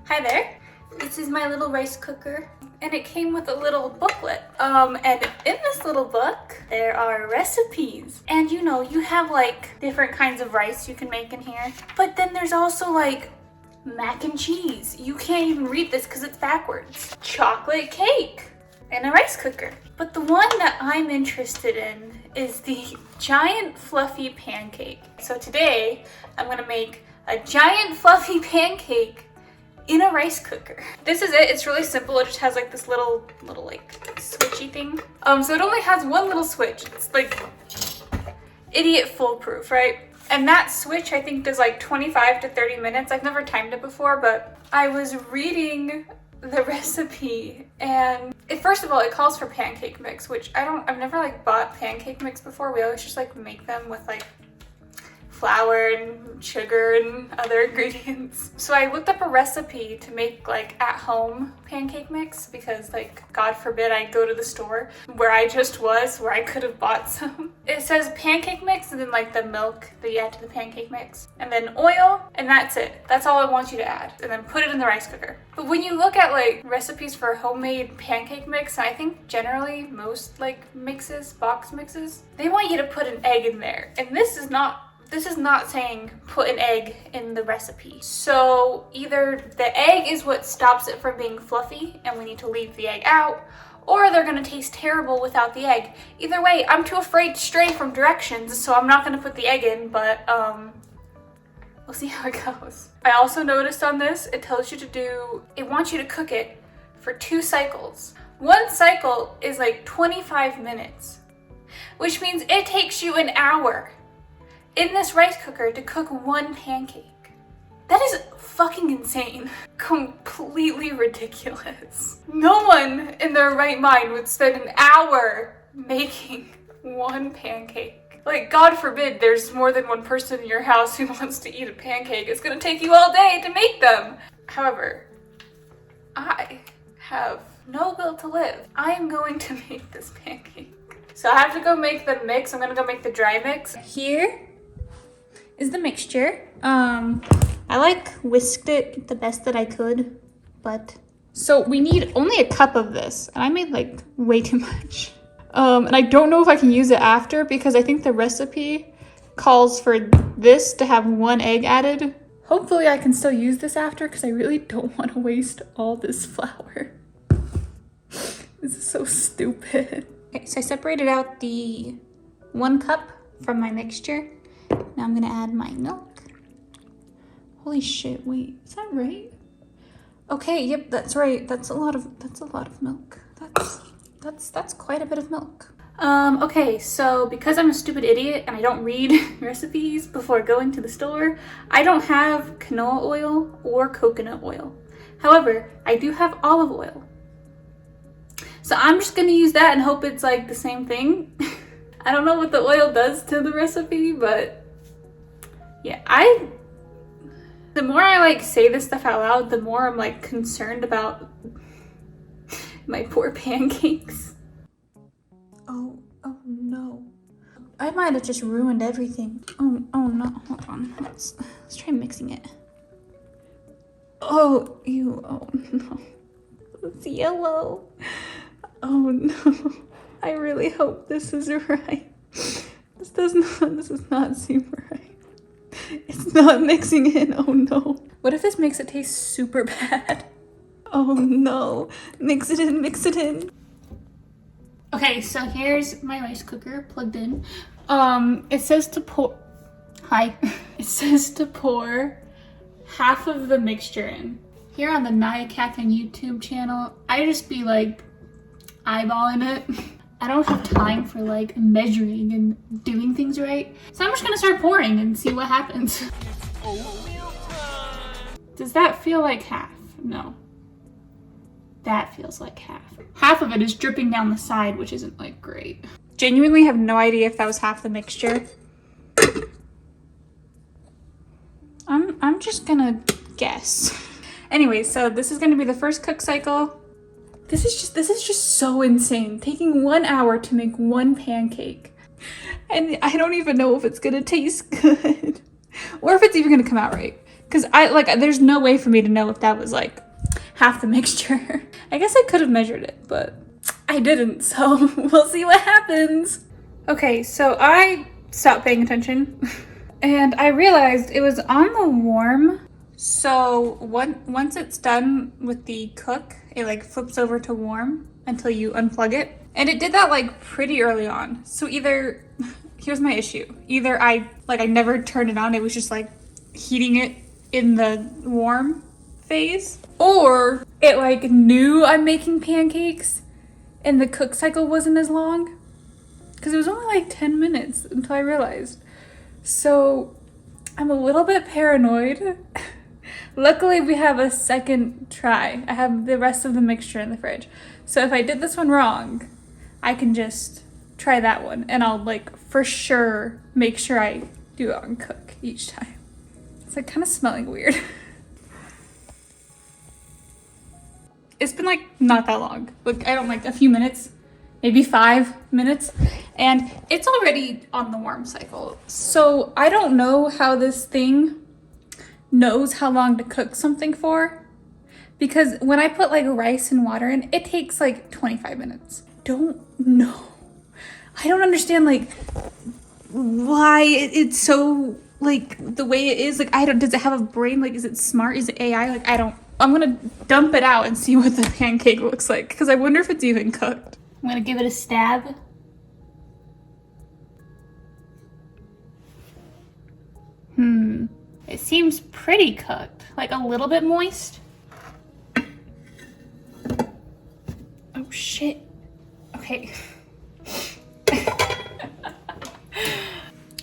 Hi there. This is my little rice cooker, and it came with a little booklet. And in this little book, there are recipes. And you know, you have like different kinds of rice you can make in here. But then there's also like mac and cheese. You can't even read this because it's backwards. Chocolate cake and a rice cooker. But the one that I'm interested in is the giant fluffy pancake. So today, I'm gonna make a giant fluffy pancake in a rice cooker. This is it. It's really simple. It just has like this little like switchy thing. So it only has one little switch. It's like idiot foolproof, right? And that switch I think does like 25 to 30 minutes. I've never timed it before, but I was reading the recipe and first of all, it calls for pancake mix, which I've never like bought pancake mix before. We always just like make them with like flour and sugar and other ingredients. So I looked up a recipe to make like at-home pancake mix because like God forbid I go to the store where I just was, where I could have bought some. It says pancake mix and then like the milk that you add to the pancake mix and then oil, and that's it. That's all I want you to add, and then put it in the rice cooker. But when you look at like recipes for homemade pancake mix, I think generally most like mixes, box mixes, they want you to put an egg in there, and this is not saying put an egg in the recipe. So either the egg is what stops it from being fluffy and we need to leave the egg out, or they're gonna taste terrible without the egg. Either way, I'm too afraid to stray from directions, so I'm not gonna put the egg in, but we'll see how it goes. I also noticed on this, it tells you it wants you to cook it for 2 cycles. One cycle is like 25 minutes, which means it takes you an hour in this rice cooker to cook one pancake. That is fucking insane. Completely ridiculous. No one in their right mind would spend an hour making one pancake. Like, God forbid there's more than one person in your house who wants to eat a pancake. It's gonna take you all day to make them. However, I have no will to live. I am going to make this pancake. So I have to go make the mix. I'm gonna go make the dry mix. Here is the mixture. I like whisked it the best that I could, but so we need only a cup of this, and I made like way too much. And I don't know if I can use it after because I think the recipe calls for this to have 1 egg added. Hopefully I can still use this after because I really don't want to waste all this flour. This is so stupid. Okay, so I separated out the 1 cup from my mixture. Now I'm gonna add my milk. Holy shit, wait, is that right? Okay, yep, that's right. That's a lot of milk. That's quite a bit of milk. Okay, so because I'm a stupid idiot and I don't read recipes before going to the store, I don't have canola oil or coconut oil. However, I do have olive oil. So I'm just gonna use that and hope it's like the same thing. I don't know what the oil does to the recipe, but yeah, the more I like say this stuff out loud, the more I'm like concerned about my poor pancakes. Oh no. I might have just ruined everything. Oh no, hold on. Let's try mixing it. Oh no. It's yellow. Oh no. I really hope this is right. This is not super right. It's not mixing in. Oh no. What if this makes it taste super bad? Oh no. Mix it in. Okay, so here's my rice cooker plugged in. It says to pour It says to pour half of the mixture in. Here on the Nyah YouTube channel, I just be like eyeballing it. I don't have time for like measuring and doing things right. So I'm just gonna start pouring and see what happens. Does that feel like half? No. That feels like half. Half of it is dripping down the side, which isn't like great. Genuinely have no idea if that was half the mixture. I'm just gonna guess. Anyway, so this is gonna be the first cook cycle. This is just so insane. Taking 1 hour to make 1 pancake. And I don't even know if it's gonna taste good. Or if it's even gonna come out right. Because there's no way for me to know if that was like half the mixture. I guess I could have measured it, but I didn't, so we'll see what happens. Okay, so I stopped paying attention and I realized it was on the warm. So once it's done with the cook, it like flips over to warm until you unplug it. And it did that like pretty early on. So either, here's my issue. Either I never turned it on, it was just like heating it in the warm phase, or it like knew I'm making pancakes and the cook cycle wasn't as long, because it was only like 10 minutes until I realized. So I'm a little bit paranoid. Luckily we have a second try. I have the rest of the mixture in the fridge, so if I did this one wrong, I can just try that one and I'll like for sure make sure I do it on cook each time. It's like kind of smelling weird. It's been like not that long. Like I don't like a few minutes, maybe 5 minutes, and it's already on the warm cycle. So I don't know how this thing knows how long to cook something for, because when I put like rice and water in, it takes like 25 minutes. Don't know. I don't understand like why it's so like the way it is. Like does it have a brain? Like is it smart? Is it AI? Like I'm gonna dump it out and see what the pancake looks like, because I wonder if it's even cooked. I'm gonna give it a stab. It seems pretty cooked, like a little bit moist. Oh shit. Okay.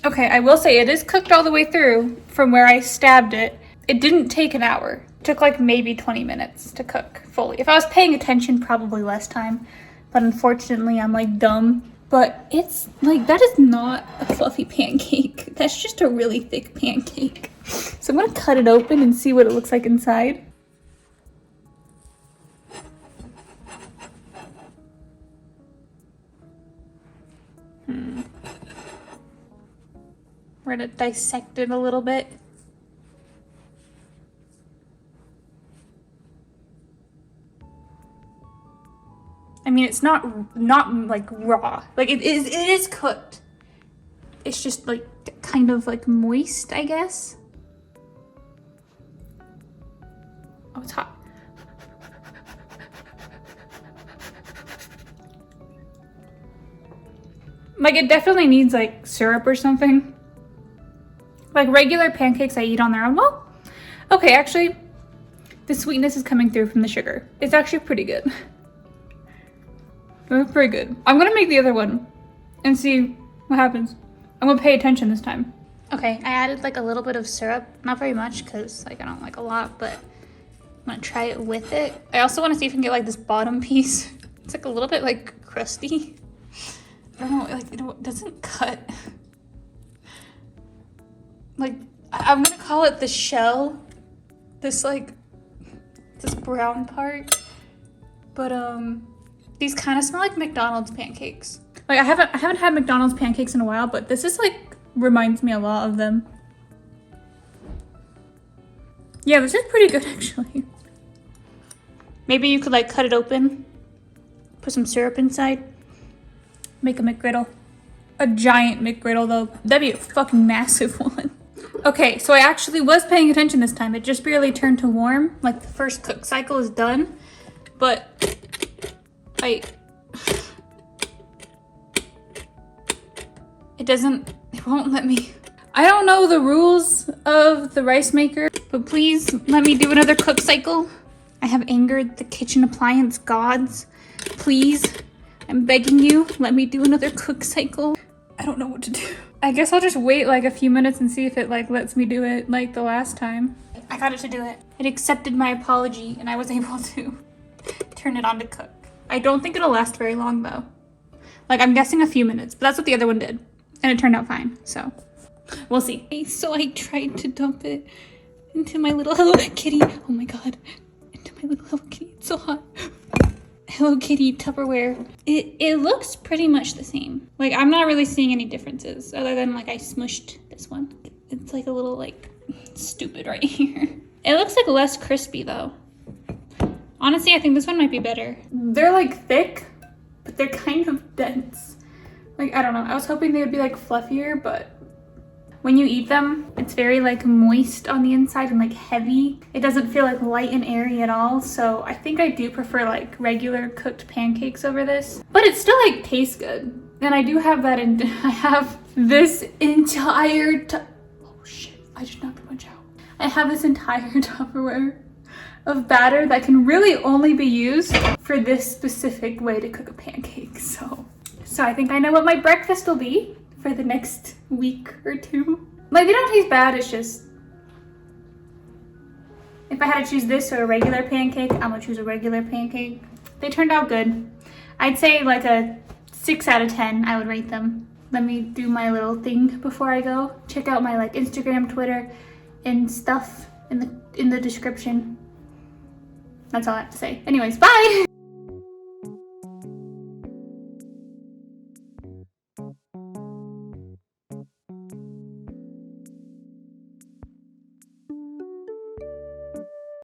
Okay, I will say it is cooked all the way through from where I stabbed it. It didn't take an hour. It took like maybe 20 minutes to cook fully. If I was paying attention, probably less time. But unfortunately, I'm like dumb. But it's like, that is not a fluffy pancake. That's just a really thick pancake. So I'm gonna cut it open and see what it looks like inside. We're gonna dissect it a little bit. I mean, it's not like raw. Like it is cooked. It's just like kind of like moist, I guess. Oh, it's hot. Like it definitely needs like syrup or something. Like regular pancakes I eat on their own. Well, okay, actually, the sweetness is coming through from the sugar. It's actually pretty good. It's pretty good. I'm gonna make the other one and see what happens. I'm gonna pay attention this time. Okay, I added like a little bit of syrup. Not very much, because like I don't like a lot, but I'm gonna try it with it. I also want to see if I can get like this bottom piece. It's like a little bit like crusty. I don't know, like it doesn't cut. Like, I'm gonna call it the shell. This brown part. But these kind of smell like McDonald's pancakes. Like I haven't had McDonald's pancakes in a while, but this is like reminds me a lot of them. Yeah, this is pretty good actually. Maybe you could like cut it open, put some syrup inside, make a McGriddle. A giant McGriddle though. That'd be a fucking massive one. Okay, so I actually was paying attention this time. It just barely turned to warm. Like the first cook cycle is done, but it won't let me. I don't know the rules of the rice maker, but please let me do another cook cycle. I have angered the kitchen appliance gods. Please, I'm begging you, let me do another cook cycle. I don't know what to do. I guess I'll just wait like a few minutes and see if it like lets me do it like the last time. I got it to do it. It accepted my apology and I was able to turn it on to cook. I don't think it'll last very long though. Like I'm guessing a few minutes, but that's what the other one did. And it turned out fine, so we'll see. So I tried to dump it into my little Hello Kitty. Oh my God, into my little Hello Kitty, it's so hot. Hello Kitty Tupperware. It looks pretty much the same. Like I'm not really seeing any differences other than like I smushed this one. It's like a little like stupid right here. It looks like less crispy though. Honestly, I think this one might be better. They're like thick, but they're kind of dense. Like, I don't know. I was hoping they would be like fluffier, but when you eat them, it's very like moist on the inside and like heavy. It doesn't feel like light and airy at all. So I think I do prefer like regular cooked pancakes over this, but it still like tastes good. And I do have that in, I have this entire, oh shit, I just knocked a bunch out. I have this entire Tupperware of batter that can really only be used for this specific way to cook a pancake. So I think I know what my breakfast will be for the next week or two. Like, they don't taste bad, it's just, if I had to choose this or a regular pancake, I'm gonna choose a regular pancake. They turned out good. I'd say like a 6 out of 10, I would rate them. Let me do my little thing before I go. Check out my like Instagram, Twitter, and stuff in the description. That's all I have to say. Anyways, bye!